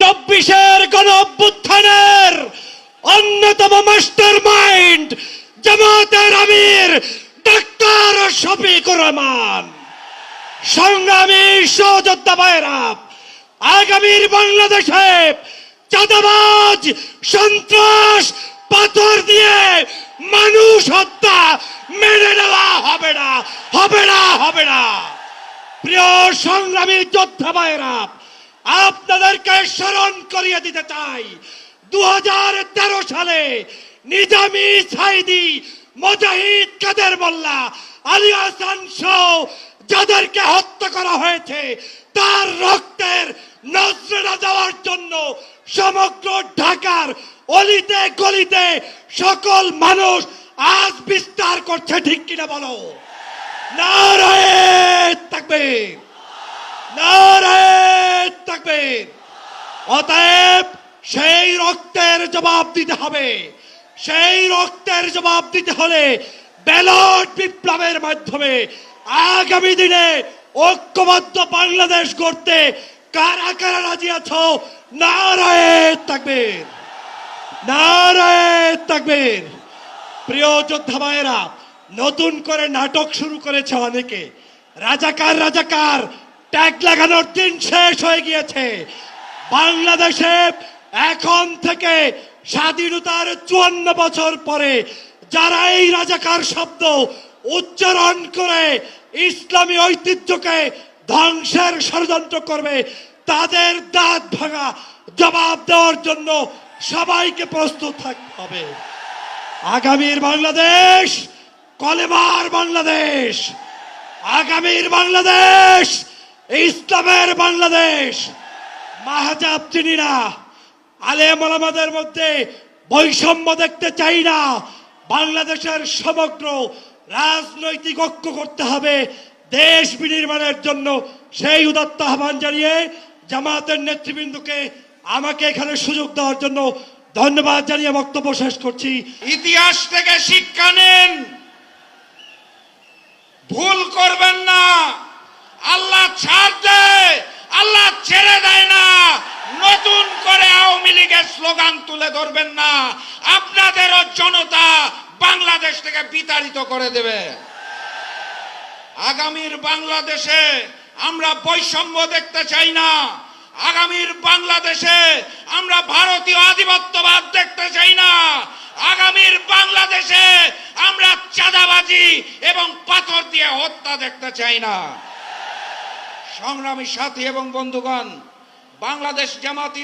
24-এর গণ অভ্যুত্থানের অন্যতম মাস্টার মাইন্ড জামাতের আমির ডাক্তার শফিকুর রহমান। সংগ্রামী সহযোদ্ধা ভাইয়েরা, আগামীর বাংলাদেশে চাঁদাবাজ, সন্ত্রাস, পাথর দিয়ে মানুষ হত্যা মেনে নেওয়া হবে না, হবে না, হবে না। প্রিয় সংগ্রামী যোদ্ধা ভাইয়েরা, আপনাদেরকে স্মরণ করিয়ে দিতে চাই 2013 সালে নিজামী, সাইদি, মুজাহিদ, কাদের মোল্লা, আলী হাসান সহ যাদেরকে হত্যা করা হয়েছে তার রক্তের নজরানা দেওয়ার জন্য সমগ্র ঢাকার অলিতে গলিতে সকল মানুষ আজ বিস্তার করছে। ঠিক কিনা বলো? নারায়ে তাকবীর, নারায়ে তাকবীর। অতএব সেই রক্তের জবাব দিতে হবে। সেই রক্তের জবাব দিতে হলে ব্যালট বিপ্লবের মাধ্যমে আগামী দিনে ঐক্যবদ্ধ বাংলাদেশ গড়তে কারা কারা রাজি আছো? নারায়ে তাকবীর, নারায়ে তাকবীর। প্রিয় যোদ্ধা ভাইয়েরা, নতুন করে নাটক শুরু করেছে অনেকে। রাজাকার রাজাকার ট্যাগ লাগানোর দিন শেষ হয়ে গিয়েছে। বাংলাদেশে এখন থেকে স্বাধীনতার 54 বছর পরে যারা এই রাজাকার শব্দ উচ্চারণ করে ইসলামী ঐতিহ্যকে ধ্বংসের ষড়যন্ত্র করবে, তাদের দাঁত ভাঙা জবাব দেওয়ার জন্য সবাইকে প্রস্তুত থাকতে হবে। আগামীর বাংলাদেশ কলেমার বাংলাদেশ, আগামীর বাংলাদেশ ইসলামের বাংলাদেশ। মাহজাব চিনি না, আলেম ওলামাদের মধ্যে বৈষম্য দেখতে চাই না। বাংলাদেশের সমগ্র রাজনৈতিক ঐক্য করতে হবে দেশ বিনির্মাণের জন্য। সেই উদাত্ত আহ্বান জানিয়ে জামাতের নেতৃবৃন্দকে আমাকে এখানে সুযোগ দেওয়ার জন্য ধন্যবাদ জানিয়ে বক্তব্য শেষ করছি। ইতিহাস থেকে শিক্ষা নেন, ভুল করবেন না। আল্লাহ ছাড় দেয়, আল্লাহ ছেড়ে দেয় না। নতুন করে আওয়ামী লীগের স্লোগান তুলে ধরবেন না, আপনাদেরও জনতা বাংলাদেশ থেকে বিতাড়িত করে দেবে। আগামীর বাংলাদেশে আমরা বৈষম্য দেখতে চাই না। আগামীর বাংলাদেশে আমরা ভারতীয় আধিপত্যবাদ দেখতে চাই না। আগামীর বাংলাদেশে আমরা চাঁদাবাজি এবং পাথর দিয়ে হত্যা দেখতে চাই না। সংগ্রামী সাথী এবং বন্ধুগণ, বাংলাদেশ জামাত